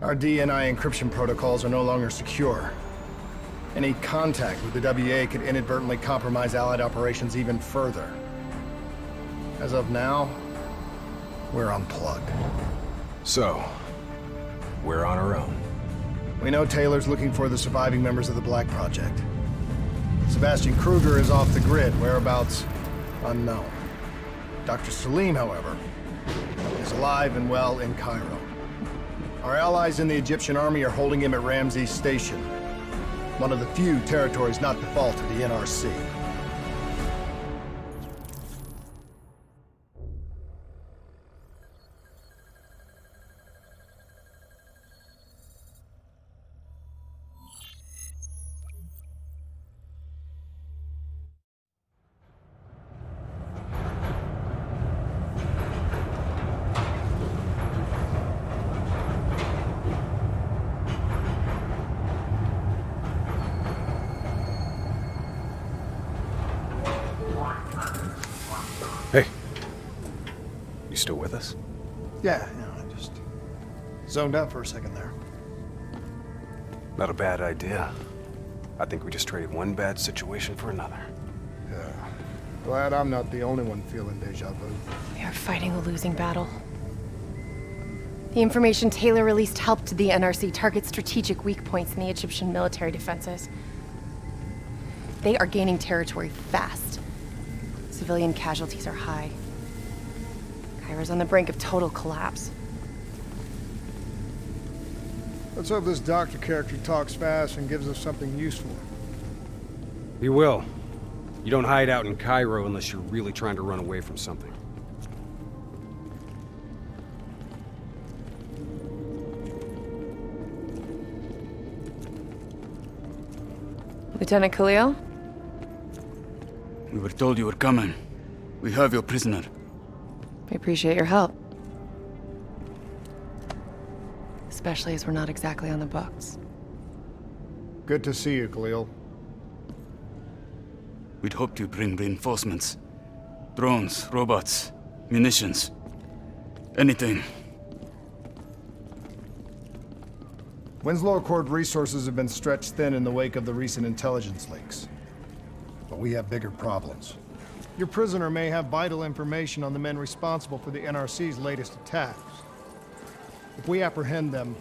Our DNI encryption protocols are no longer secure. Any contact with the WA could inadvertently compromise Allied operations even further. As of now, we're unplugged. So, we're on our own. We know Taylor's looking for the surviving members of the Black Project. Sebastian Kruger is off the grid, whereabouts unknown. Dr. Salim, however, is alive and well in Cairo. Our allies in the Egyptian army are holding him at Ramses Station, one of the few territories not default to the NRC. Hey. You still with us? Yeah, I just zoned out for a second there. Not a bad idea. I think we just traded one bad situation for another. Yeah. Glad I'm not the only one feeling deja vu. We are fighting a losing battle. The information Taylor released helped the NRC target strategic weak points in the Egyptian military defenses. They are gaining territory fast. Civilian casualties are high. Cairo's on the brink of total collapse. Let's hope this doctor character talks fast and gives us something useful. He will. You don't hide out in Cairo unless you're really trying to run away from something. Lieutenant Khalil? We were told you were coming. We have your prisoner. We appreciate your help. Especially as we're not exactly on the books. Good to see you, Khalil. We'd hoped you'd bring reinforcements. Drones, robots, munitions. Anything. Winslow Accord resources have been stretched thin in the wake of the recent intelligence leaks. But we have bigger problems. Your prisoner may have vital information on the men responsible for the NRC's latest attacks. If we apprehend them,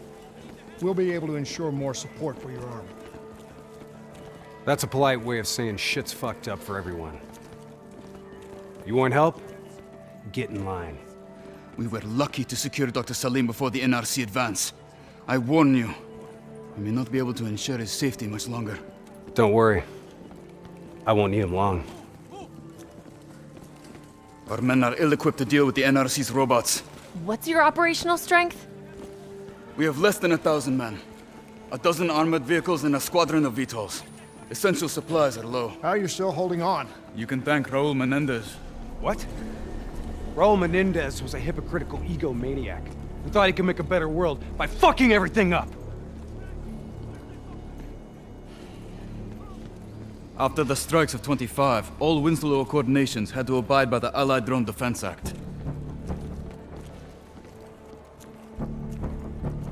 we'll be able to ensure more support for your army. That's a polite way of saying shit's fucked up for everyone. You want help? Get in line. We were lucky to secure Dr. Salim before the NRC advance. I warn you, we may not be able to ensure his safety much longer. Don't worry. I won't need him long. Our men are ill-equipped to deal with the NRC's robots. What's your operational strength? We have less than 1,000 men. 12 armored vehicles and a squadron of VTOLs. Essential supplies are low. How are you still holding on? You can thank Raul Menendez. What? Raul Menendez was a hypocritical egomaniac who thought he could make a better world by fucking everything up. After the strikes of 25, all Winslow Accord nations had to abide by the Allied Drone Defense Act.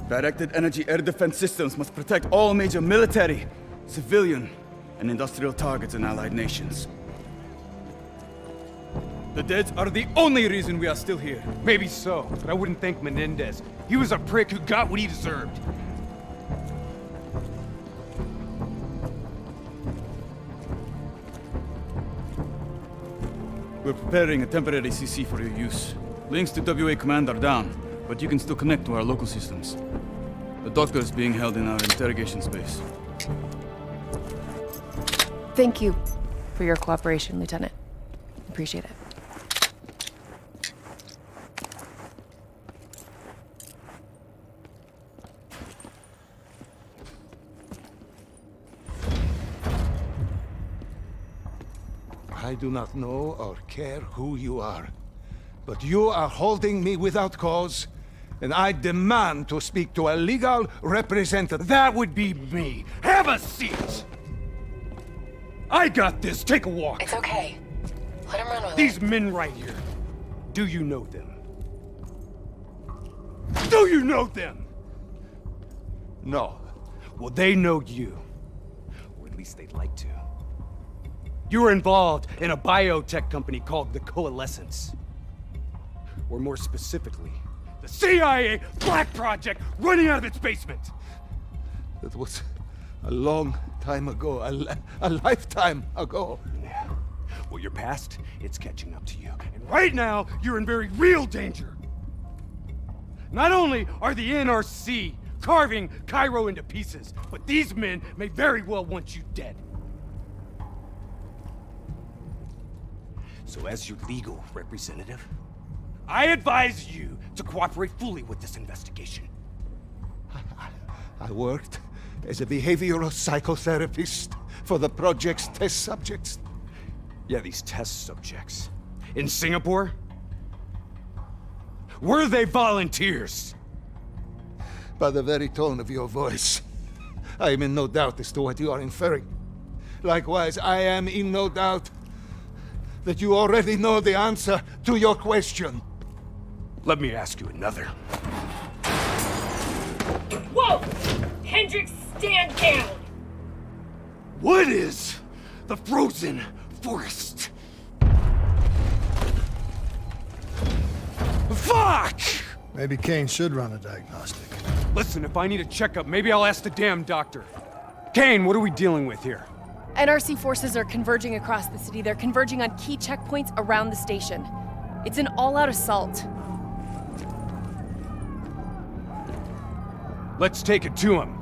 Directed energy air defense systems must protect all major military, civilian, and industrial targets in Allied nations. The dead are the only reason we are still here. Maybe so, but I wouldn't thank Menendez. He was a prick who got what he deserved. We're preparing a temporary CC for your use. Links to WA Command are down, but you can still connect to our local systems. The doctor is being held in our interrogation space. Thank you for your cooperation, Lieutenant. Appreciate it. I do not know or care who you are, but you are holding me without cause, and I demand to speak to a legal representative. That would be me. Have a seat! I got this. Take a walk. It's okay. Let him run with These men right here. Do you know them? Do you know them? No. Well, they know you. Or at least they'd like to. You were involved in a biotech company called the Coalescence. Or more specifically, the CIA Black Project running out of its basement! That was a long time ago, a lifetime ago. Yeah. Well, your past, it's catching up to you. And right now, you're in very real danger. Not only are the NRC carving Cairo into pieces, but these men may very well want you dead. So as your legal representative, I advise you to cooperate fully with this investigation. I worked as a behavioral psychotherapist for the project's test subjects. Yeah, these test subjects. In Singapore? Were they volunteers? By the very tone of your voice, I am in no doubt as to what you are inferring. Likewise, I am in no doubt that you already know the answer to your question. Let me ask you another. Whoa! Hendricks, stand down! What is the frozen forest? Fuck! Maybe Kane should run a diagnostic. Listen, if I need a checkup, maybe I'll ask the damn doctor. Kane, what are we dealing with here? NRC forces are converging across the city. They're converging on key checkpoints around the station. It's an all-out assault. Let's take it to him.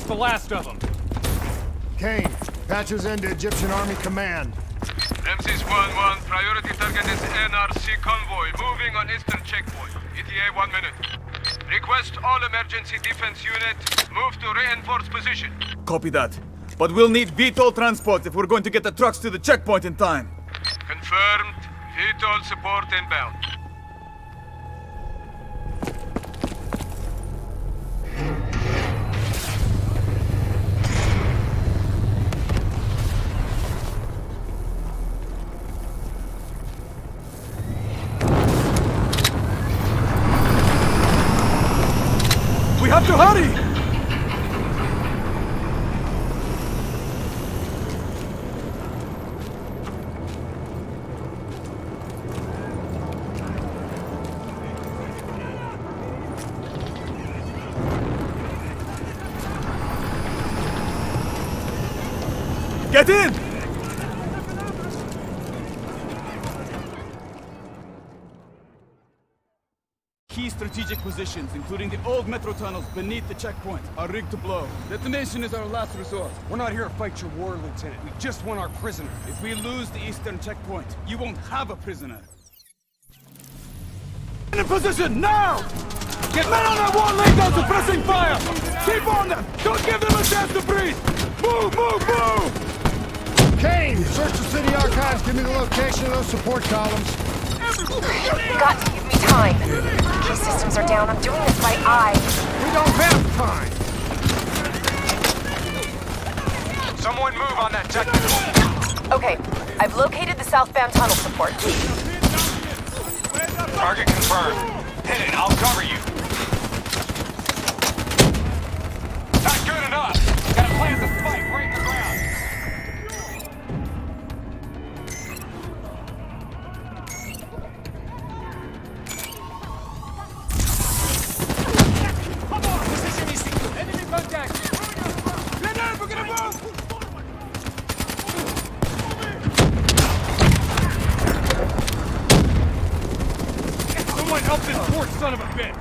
The last of them. Kane, patches into Egyptian Army Command. Ramses 1-1, priority target is NRC convoy, moving on eastern checkpoint. ETA 1 minute. Request all emergency defense unit, move to reinforced position. Copy that. But we'll need VTOL transport if we're going to get the trucks to the checkpoint in time. Confirmed. VTOL support inbound. We have to hurry! Get in! Key strategic positions, including the old metro tunnels beneath the checkpoint, are rigged to blow. Detonation is our last resort. We're not here to fight your war, Lieutenant. We just want our prisoner. If we lose the eastern checkpoint, you won't have a prisoner. in position, now! Get men on that wall laid down suppressing fire! Keep on them! Don't give them a chance to breathe! Move, move, move! Kane, search the city archives. Give me the location of those support columns. You got to give me time. Key systems are down. I'm doing this by eye. We don't have time. Someone move on that technical. Okay, I've located the southbound tunnel support. Target confirmed. Hit it, I'll cover you. Not good enough. Gotta plant the spike right in the ground. Someone help this poor son of a bitch!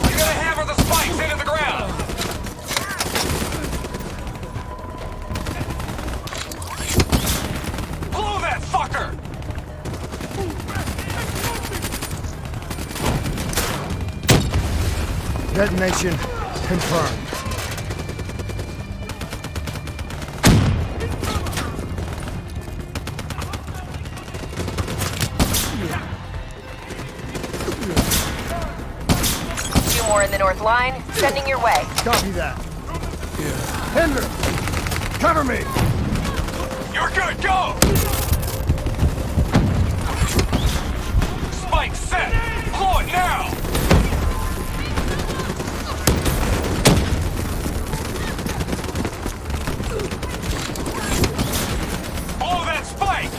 You gotta hammer the spikes into the ground. Blow that fucker! Detonation confirmed. Two more in the north line. Sending your way. Copy that. Hinder, cover me. You're good, go! Spike set! Blow it now! Blow that spike!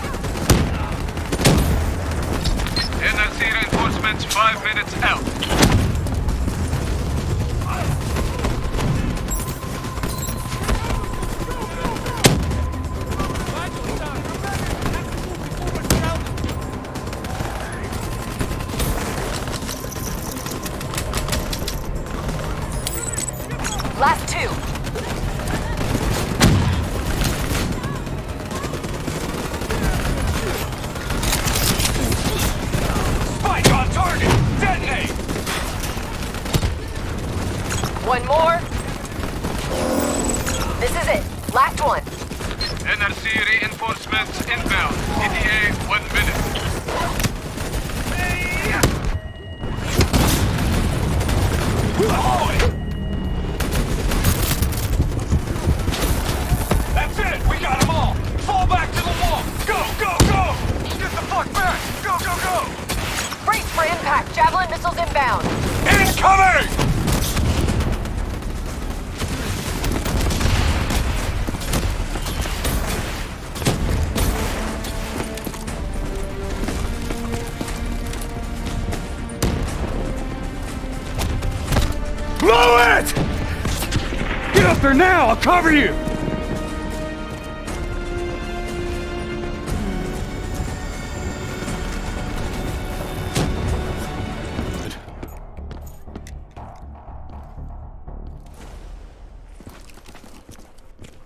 NRC reinforcements 5 minutes out. Last two. Spike on target! Detonate! One more. This is it. Last one. NRC reinforcements inbound. ETA 1 minute. That's it! We got them all! Fall back to the wall! Go, go, go! Get the fuck back! Go, go, go! Brace for impact. Javelin missiles inbound. Incoming! Blow it! Get up there now! I'll cover you!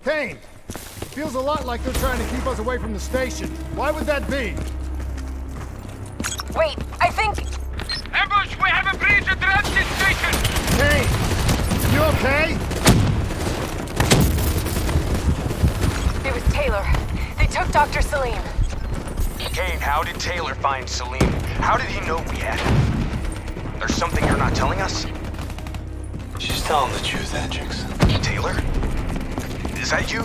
Kane, feels a lot like they're trying to keep us away from the station. Why would that be? Wait, I think... Ambush! We have a breach at the transit station! Kane, you okay? It was Taylor. They took Dr. Salim. Kane, how did Taylor find Salim? How did he know we had him? There's something you're not telling us? She's telling the truth, Hendricks. Taylor? Is that you?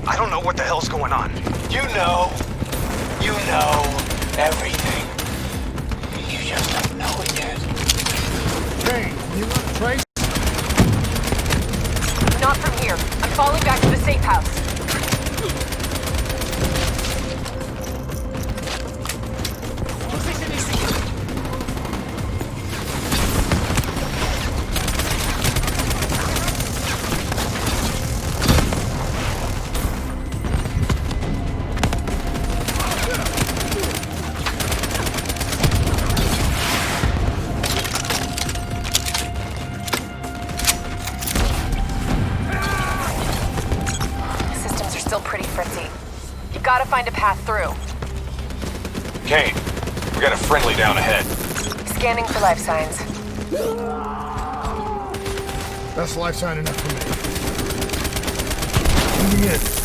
I don't know what the hell's going on. You know everything. You just don't know it yet. Kane, you want to trace? Not from here. I'm falling back to the safe house. pretty fritzy. You gotta find a path through. Kane, we got a friendly down ahead. Scanning for life signs. That's life sign enough for me. Moving in.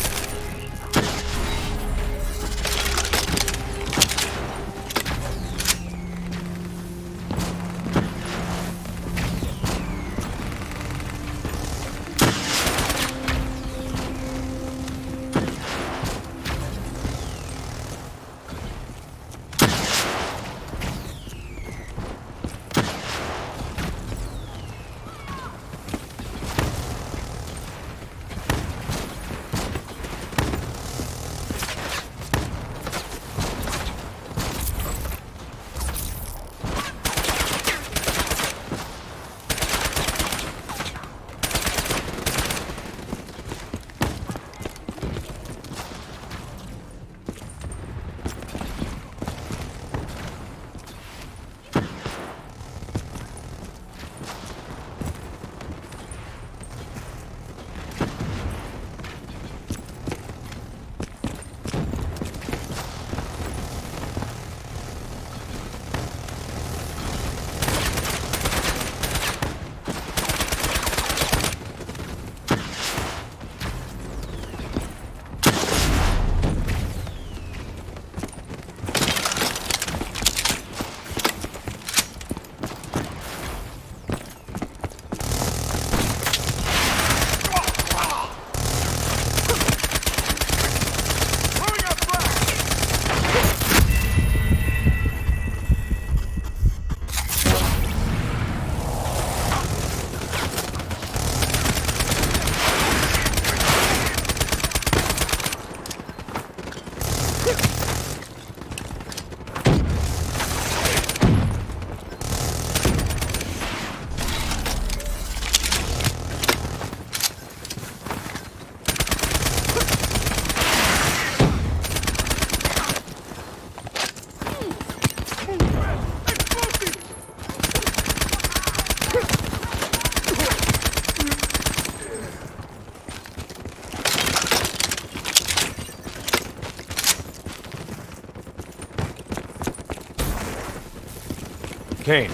Kane,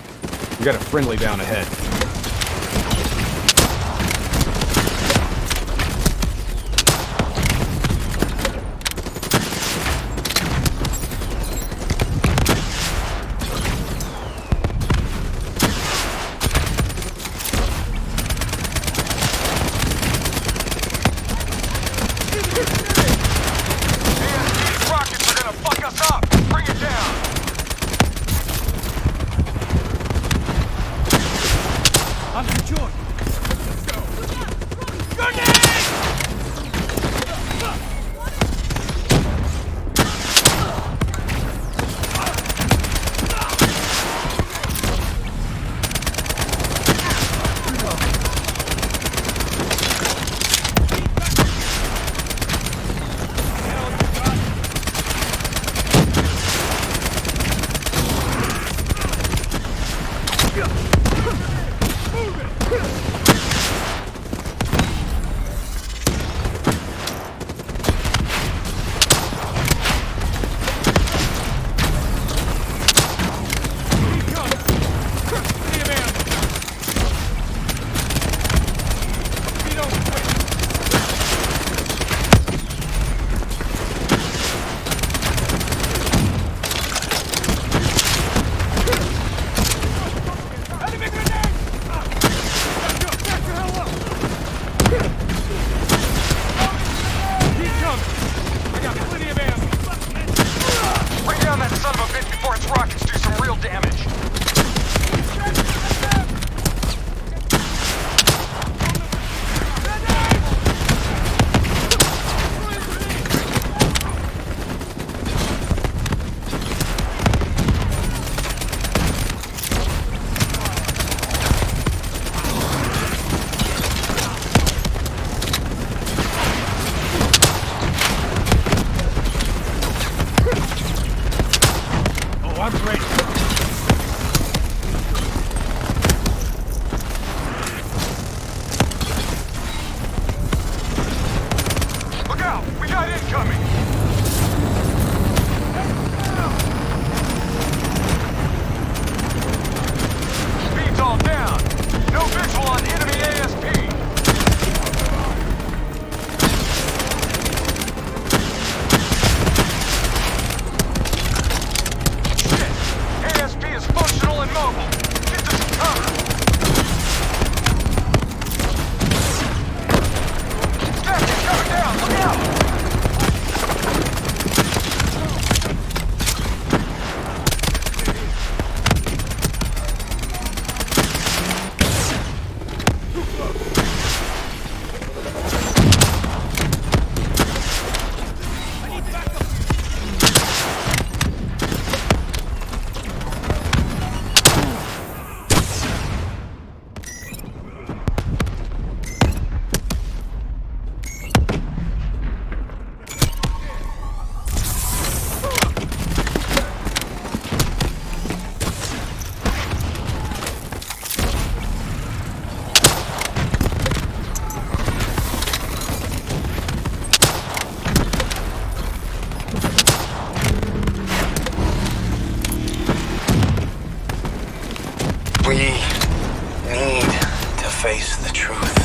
we got a friendly down ahead. These rockets are gonna fuck us up! Bring it down! I'm secured. Let's go. Grenade! Move it! face the truth.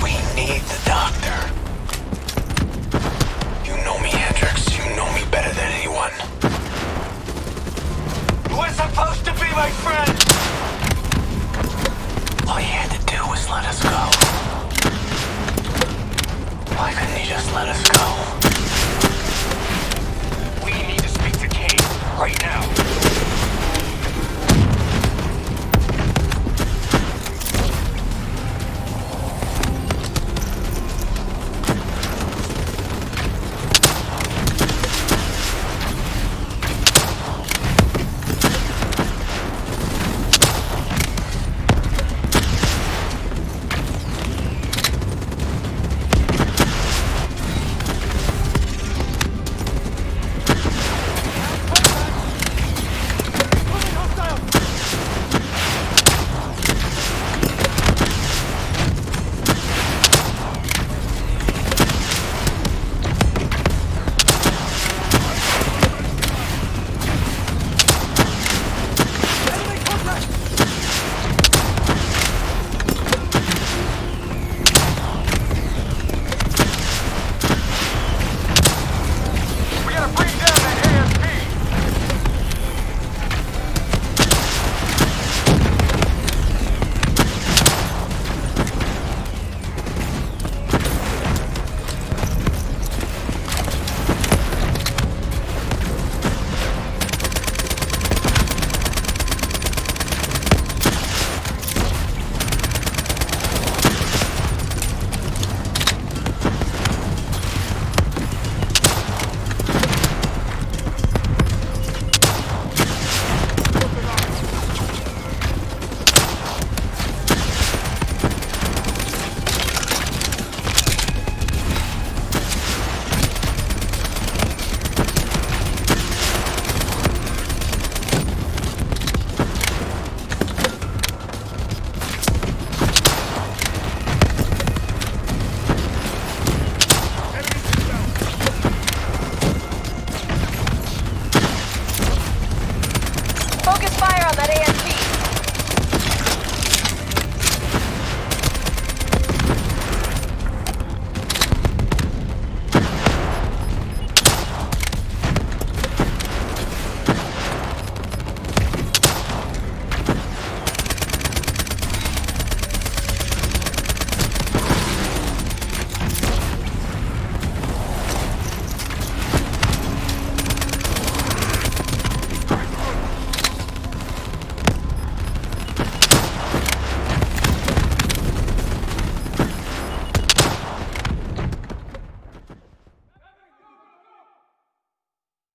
We need the doctor. You know me, Hendricks. You know me better than anyone. You were supposed to be my friend! All you had to do was let us go. Why couldn't you just let us go? We need to speak to Kane right now.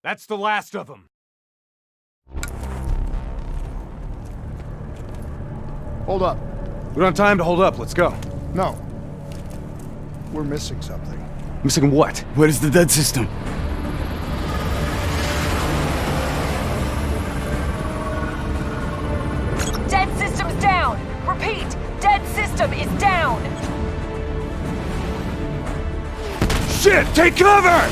That's the last of them. Hold up. We don't have time to hold up. Let's go. No. We're missing something. Missing what? Where is the dead system? Dead system's down! Repeat, dead system is down! Shit! Take cover!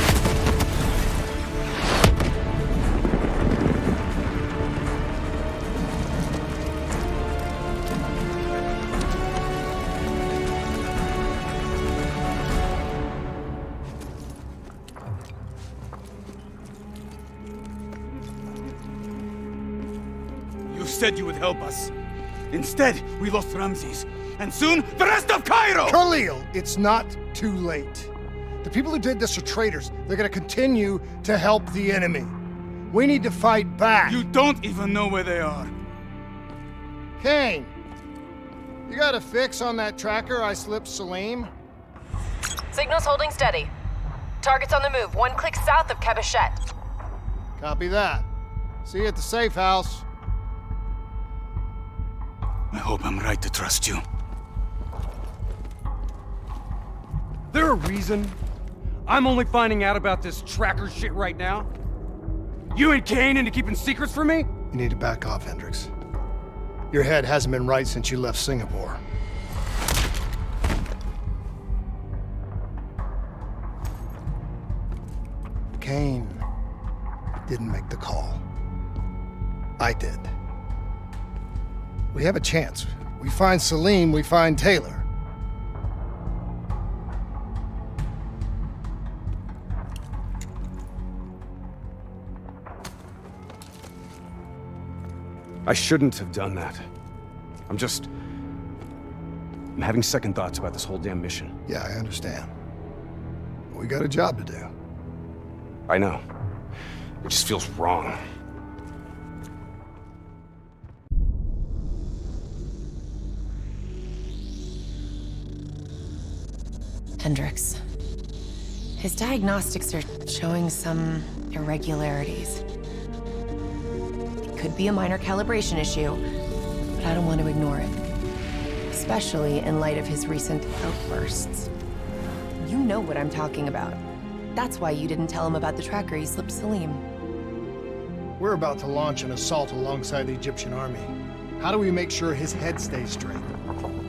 You said you would help us. Instead, we lost Ramses. And soon, the rest of Cairo! Khalil, it's not too late. The people who did this are traitors. They're gonna continue to help the enemy. We need to fight back. You don't even know where they are. Kane, you got a fix on that tracker I slipped Salim? Signal's holding steady. Target's on the move, 1 click south of Cabochette. Copy that. See you at the safe house. I hope I'm right to trust you. There a reason I'm only finding out about this tracker shit right now? You and Kane into keeping secrets from me? You need to back off, Hendricks. Your head hasn't been right since you left Singapore. Kane didn't make the call. I did. We have a chance. We find Salim, we find Taylor. I shouldn't have done that. I'm having second thoughts about this whole damn mission. Yeah, I understand. We got a job to do. I know. It just feels wrong. Hendricks. His diagnostics are showing some irregularities. It could be a minor calibration issue, but I don't want to ignore it. Especially in light of his recent outbursts. You know what I'm talking about. That's why you didn't tell him about the tracker he slipped Salim. We're about to launch an assault alongside the Egyptian army. How do we make sure his head stays straight?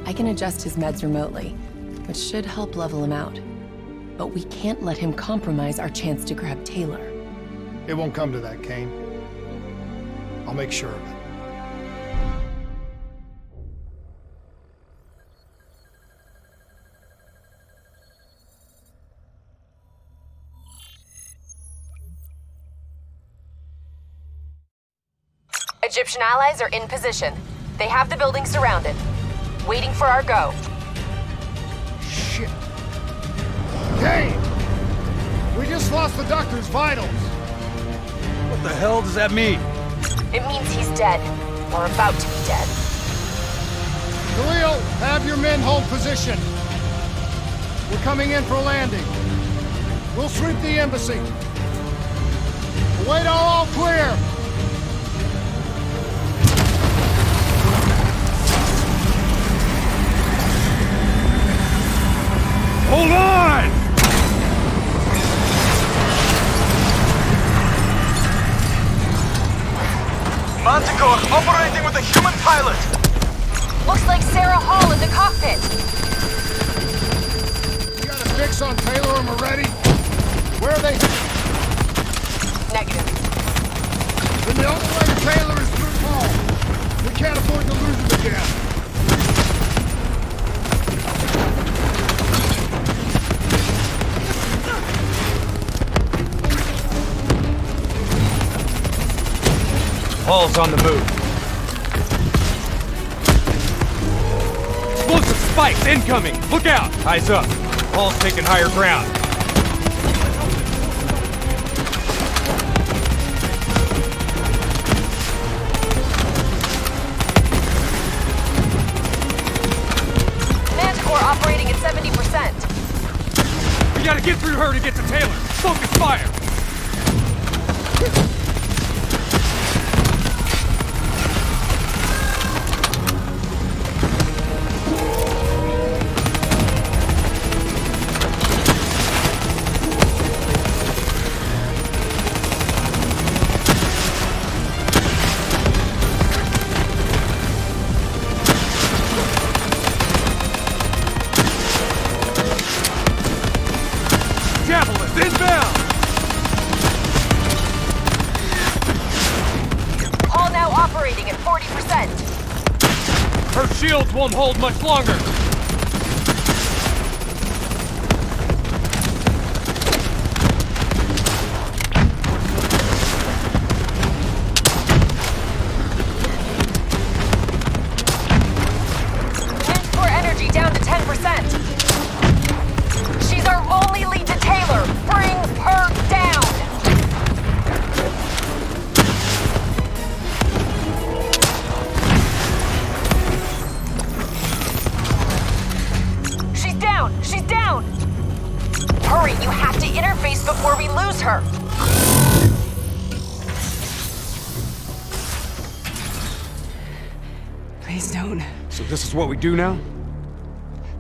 I can adjust his meds remotely, which should help level him out. But we can't let him compromise our chance to grab Taylor. It won't come to that, Kane. I'll make sure of it. Egyptian allies are in position. They have the building surrounded. Waiting for our go. Shit. Kane! We just lost the doctor's vitals. What the hell does that mean? It means he's dead. Or about to be dead. Khalil, have your men hold position. We're coming in for a landing. We'll sweep the embassy. Wait all clear. Hold on! Manticore operating with a human pilot! Looks like Sarah Hall in the cockpit. You got a fix on Taylor and Moretti? Where are they? Negative. Then the only way to Taylor is through Paul. We can't afford to lose him again. Hall's on the move. Explosive spikes incoming! Look out! Eyes up. Hall's taking higher ground. Manticore operating at 70%. We gotta get through her to get to Taylor. Focus fire! Javelins inbound! Hall now operating at 40%. Her shields won't hold much longer! Manticore energy down to 10%. She's our only lead to Taylor. Bring her down. She's down. She's down. Hurry, you have to interface before we lose her. Please don't. So this is what we do now?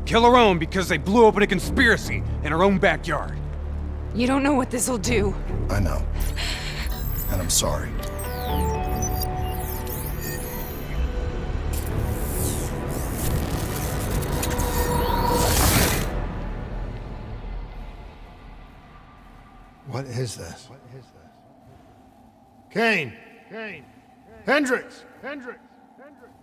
Kill our own because they blew open a conspiracy in our own backyard. You don't know what this'll do. I know. And I'm sorry. What is this? Kane! Kane! Hendricks! Hendricks! Hendricks!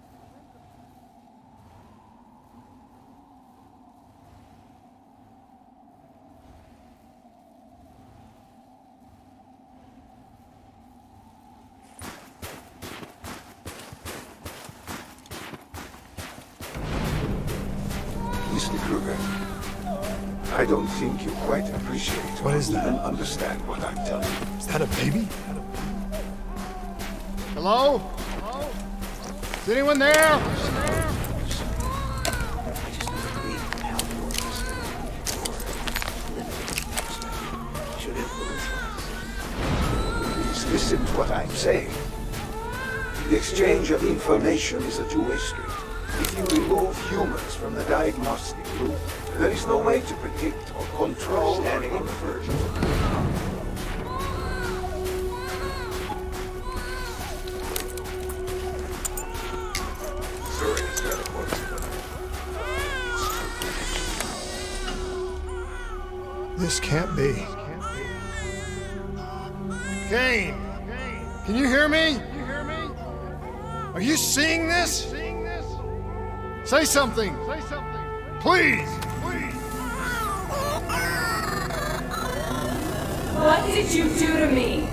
Mr. Kruger. I don't think you quite appreciate What or is that? even understand what I'm telling you. Is that a baby? Hello? Is anyone there? Please listen to what I'm saying. The exchange of information is a two-way street. If you remove humans from the diagnostic loop, there is no way to predict or control any inversion. This can't be. Kane! Can you hear me? Are you seeing this? Say something! Please! What did you do to me?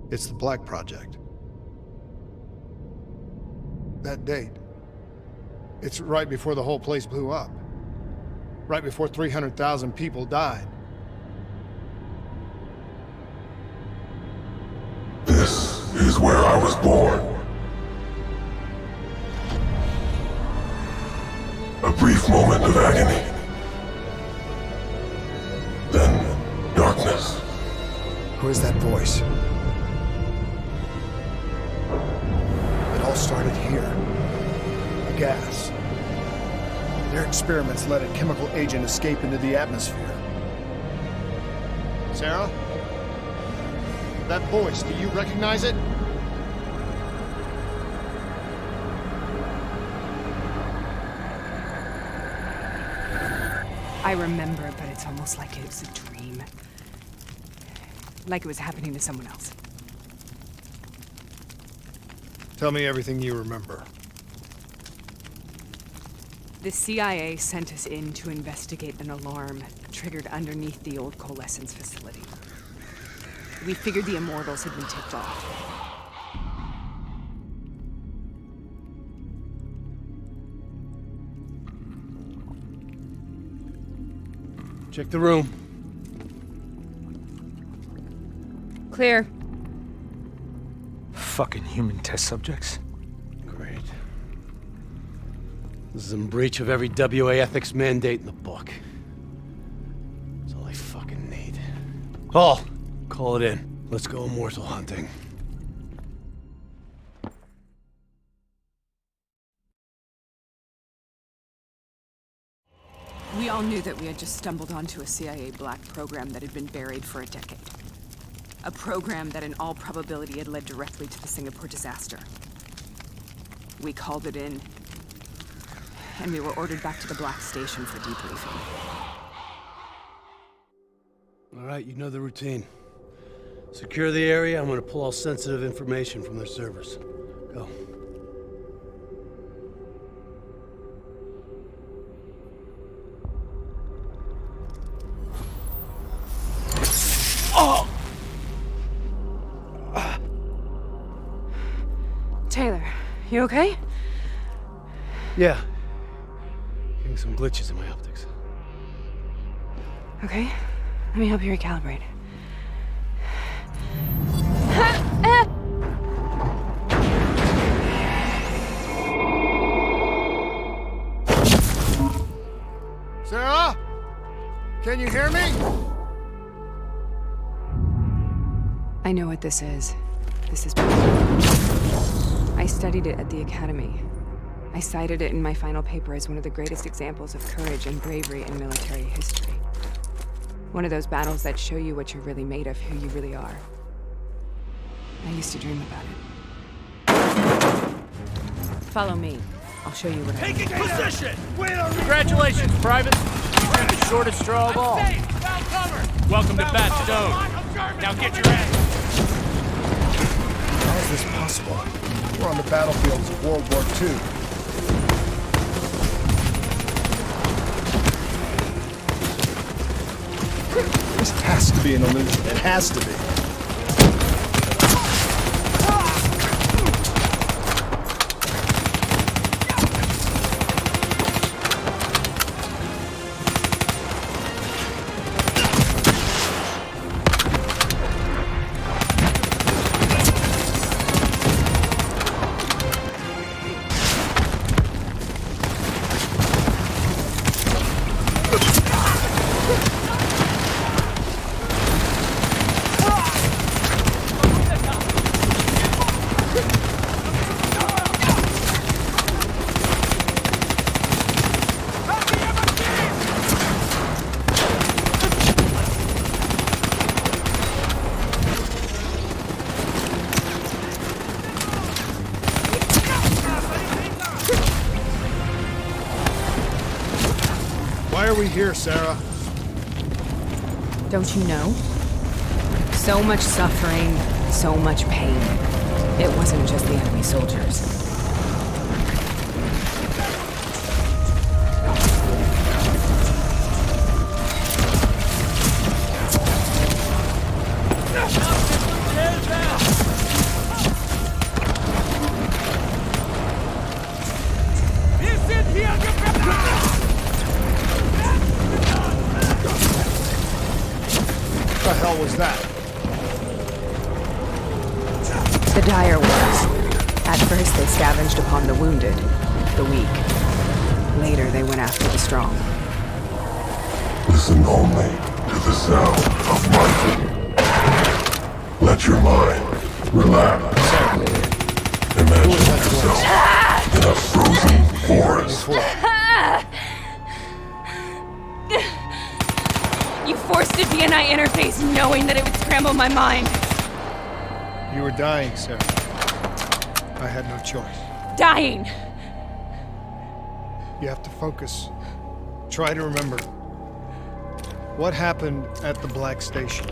It's the Black Project. That date. It's right before the whole place blew up. Right before 300,000 people died. This is where I was born. A brief moment of agony. Then, darkness. Who is that voice? It all started here. A gas. Their experiments let a chemical agent escape into the atmosphere. Sarah? That voice, do you recognize it? I remember, but it's almost like it was a dream. Like it was happening to someone else. Tell me everything you remember. The CIA sent us in to investigate an alarm triggered underneath the old coalescence facility. We figured the Immortals had been tipped off. Check the room. Clear. Fucking human test subjects. Great. This is in breach of every WA ethics mandate in the book. That's all I fucking need. Paul, call it in. Let's go immortal hunting. We all knew that we had just stumbled onto a CIA black program that had been buried for a decade. A program that in all probability had led directly to the Singapore disaster. We called it in, and we were ordered back to the Black Station for debriefing. All right, you know the routine. Secure the area. I'm gonna pull all sensitive information from their servers. Go. Taylor, you okay? Yeah. Getting some glitches in my optics. Okay, let me help you recalibrate. Sarah? Can you hear me? I know what this is. This is... I studied it at the Academy. I cited it in my final paper as one of the greatest examples of courage and bravery in military history. One of those battles that show you what you're really made of, who you really are. I used to dream about it. Follow me. I'll show you what I Taking position! Congratulations, Private! You've been the shortest straw of all. Welcome to Bat Stone. Now get your ass... How is this possible? We're on the battlefields of World War II. This has to be an illusion. It has to be. Why are we here, Sarah? Don't you know? So much suffering, so much pain. It wasn't just the enemy soldiers. What the hell was that? The dire ones. At first they scavenged upon the wounded, the weak. Later they went after the strong. Listen only to the sound of rifle. Let your mind relax. Imagine yourself in a frozen forest. You forced a DNI interface knowing that it would scramble my mind. You were dying, Sarah. I had no choice. Dying! You have to focus. Try to remember. What happened at the Black Station?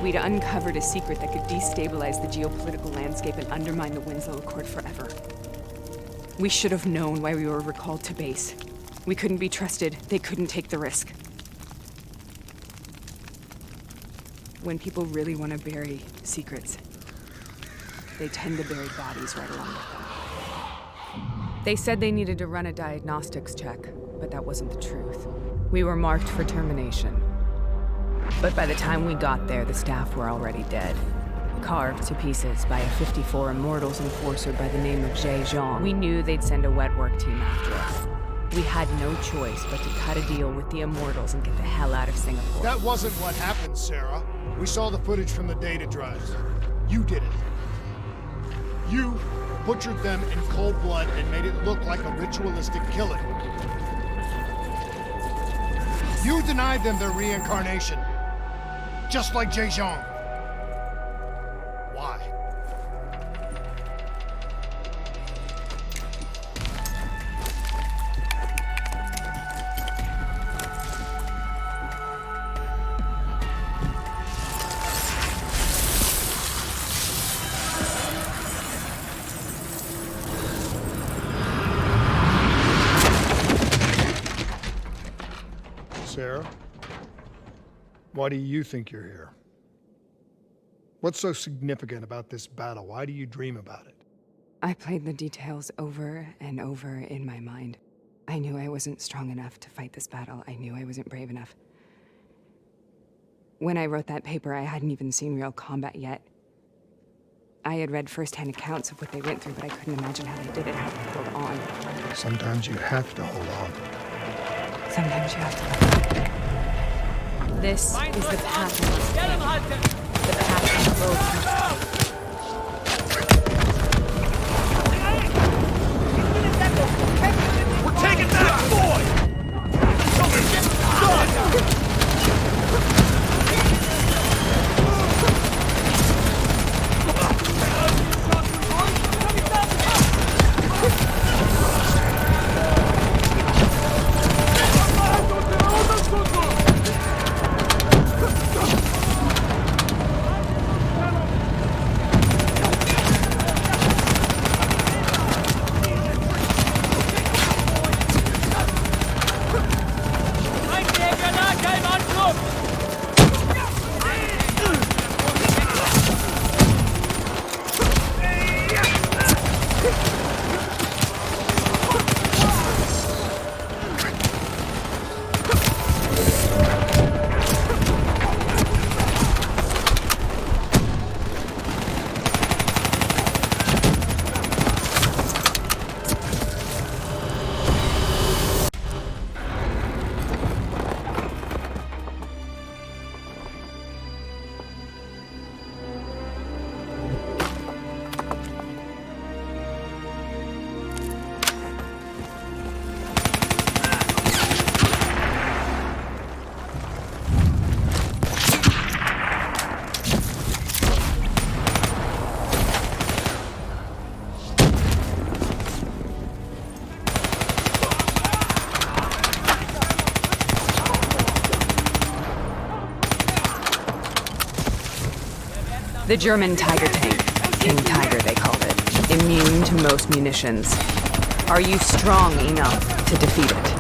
We'd uncovered a secret that could destabilize the geopolitical landscape and undermine the Winslow Accord forever. We should have known why we were recalled to base. We couldn't be trusted. They couldn't take the risk. When people really want to bury secrets, they tend to bury bodies right along with them. They said they needed to run a diagnostics check, but that wasn't the truth. We were marked for termination. But by the time we got there, the staff were already dead. Carved to pieces by a 54 Immortals enforcer by the name of Jay Zhang. We knew they'd send a wet work team after us. We had no choice but to cut a deal with the Immortals and get the hell out of Singapore. That wasn't what happened, Sarah. We saw the footage from the data drives. You did it. You butchered them in cold blood and made it look like a ritualistic killing. You denied them their reincarnation. Just like Jay Zhang. Why? Sarah? Why do you think you're here? What's so significant about this battle? Why do you dream about it? I played the details over and over in my mind. I knew I wasn't strong enough to fight this battle. I knew I wasn't brave enough. When I wrote that paper, I hadn't even seen real combat yet. I had read first-hand accounts of what they went through, but I couldn't imagine how they did it, how they held on. Sometimes you have to hold on. Sometimes you have to let go. This is the path we must take. The path we will The German Tiger tank. King Tiger, they called it. Immune to most munitions. Are you strong enough to defeat it?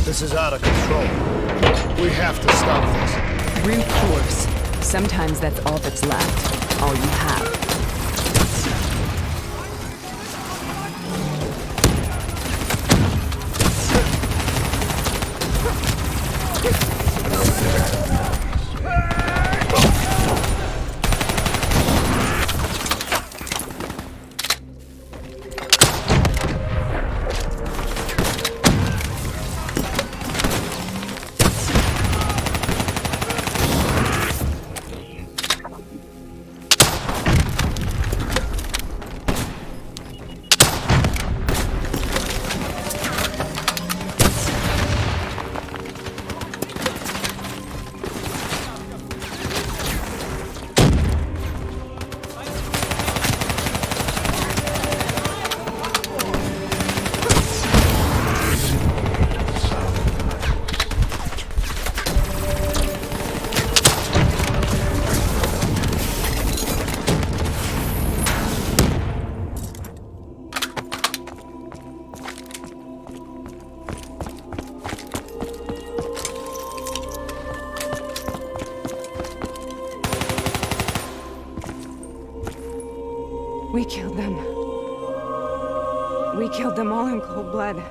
This is out of control. We have to stop this. Brute force. Sometimes that's all that's left. All you have. We killed them. We killed them all in cold blood.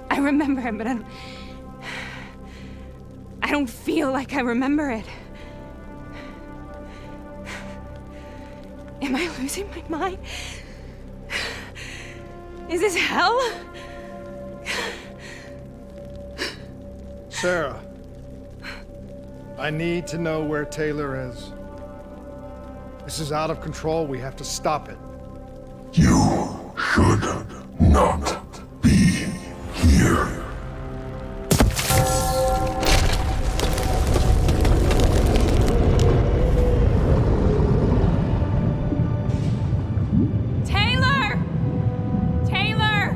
I remember it, but I don't feel like I remember it. Am I losing my mind? Is this hell? Sarah, I need to know where Taylor is. This is out of control. We have to stop it. You should not be here. Taylor! Taylor!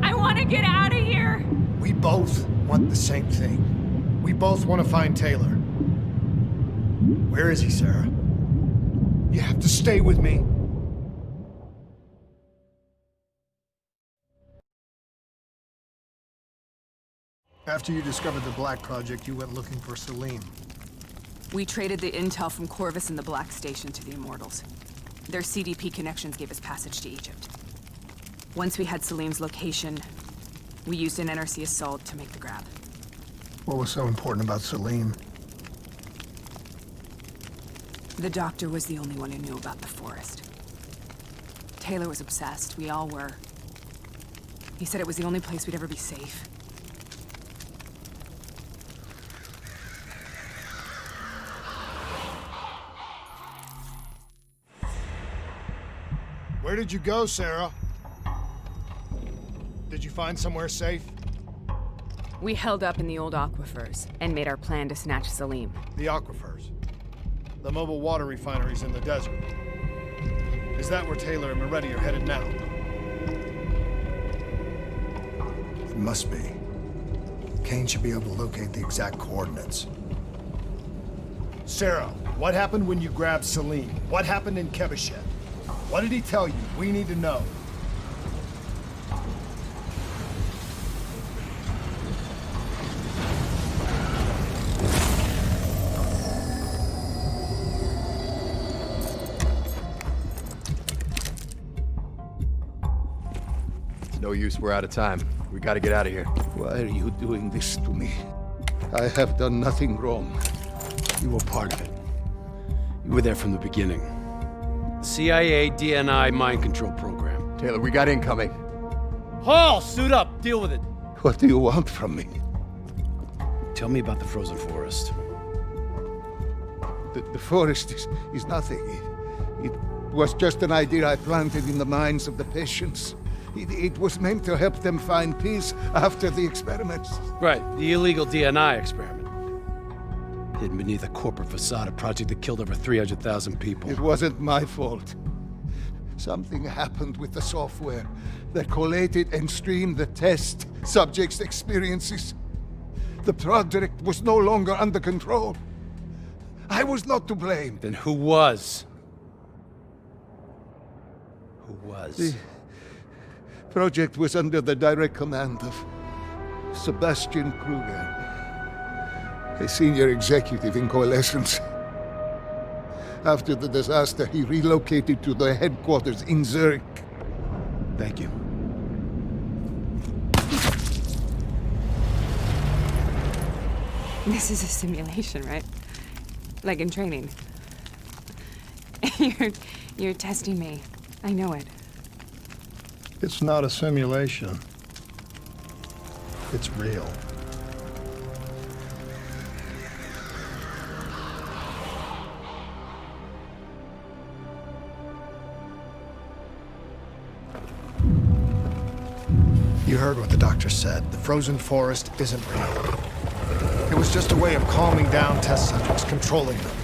I want to get out of here! We both want the same thing. We both want to find Taylor. Where is he, Sarah? You have to stay with me. After you discovered the Black Project, you went looking for Salim. We traded the intel from Corvus and the Black Station to the Immortals. Their CDP connections gave us passage to Egypt. Once we had Salim's location, we used an NRC assault to make the grab. What was so important about Salim? The doctor was the only one who knew about the forest. Taylor was obsessed. We all were. He said it was the only place we'd ever be safe. Where did you go, Sarah? Did you find somewhere safe? We held up in the old aquifers and made our plan to snatch Salim. The aquifers. The mobile water refineries in the desert. Is that where Taylor and Moretti are headed now? It must be. Kane should be able to locate the exact coordinates. Sarah, what happened when you grabbed Salim? What happened in Kebashet? What did he tell you? We need to know. No use, we're out of time. We gotta get out of here. Why are you doing this to me? I have done nothing wrong. You were part of it. You were there from the beginning. CIA, DNI, mind control program. Taylor, we got incoming. Hall, suit up. Deal with it. What do you want from me? Tell me about the frozen forest. The forest is nothing. It was just an idea I planted in the minds of the patients. It was meant to help them find peace after the experiments. Right, the illegal DNI experiment. Hidden beneath a corporate facade, a project that killed over 300,000 people. It wasn't my fault. Something happened with the software that collated and streamed the test subjects' experiences. The project was no longer under control. I was not to blame. Then who was? Who was? The project was under the direct command of Sebastian Kruger, a senior executive in Coalescence. After the disaster, he relocated to the headquarters in Zurich. Thank you. This is a simulation, right? Like in training. You're testing me. I know it. It's not a simulation. It's real. You heard what the doctor said. The frozen forest isn't real. It was just a way of calming down test subjects, controlling them.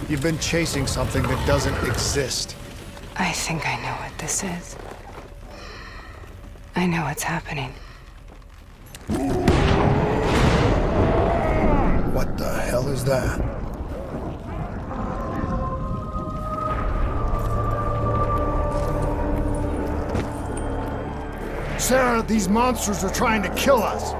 You've been chasing something that doesn't exist. I think I know what this is. I know what's happening. What the hell is that? Sarah, these monsters are trying to kill us.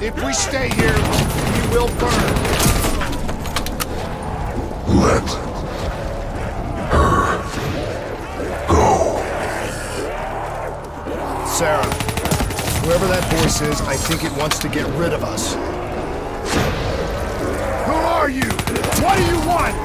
If we stay here, we will burn. Let her go. Sarah, whoever that voice is, I think it wants to get rid of us. Who are you? What do you want?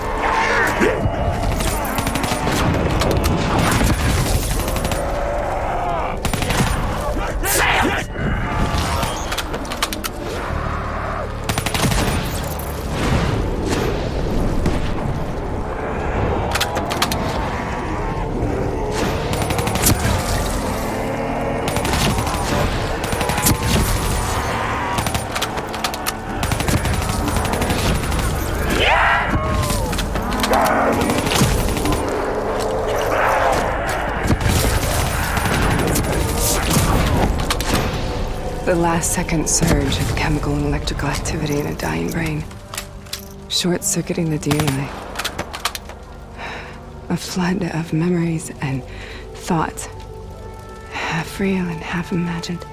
The last-second surge of chemical and electrical activity in a dying brain. Short-circuiting the DNA. A flood of memories and thoughts. Half real and half imagined.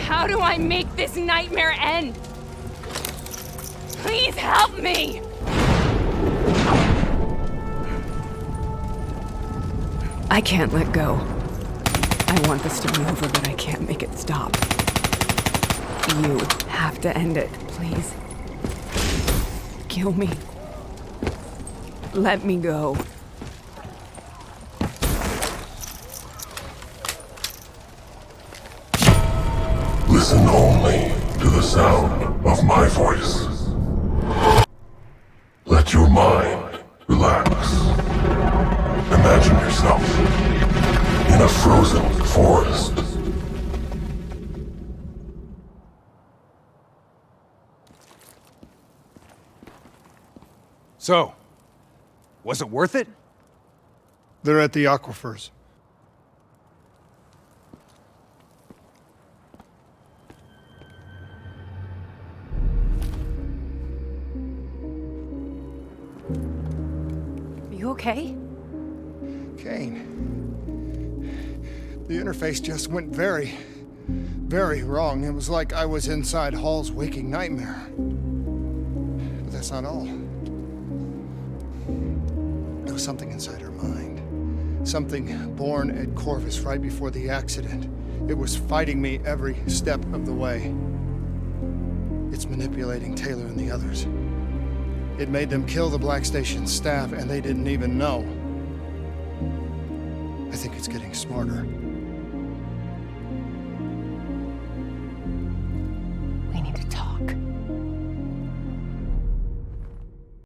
How do I make this nightmare end? Please help me! I can't let go. I want this to be over, but I can't make it stop. You have to end it, please. Kill me. Let me go. Listen only to the sound of my voice. Let your mind relax. Imagine yourself in a frozen forest. So, was it worth it? They're at the aquifers. You okay? Kane. The interface just went very wrong. It was like I was inside Hall's waking nightmare. But that's not all. There was something inside her mind. Something born at Corvus right before the accident. It was fighting me every step of the way. It's manipulating Taylor and the others. It made them kill the Black Station staff, and they didn't even know. I think it's getting smarter.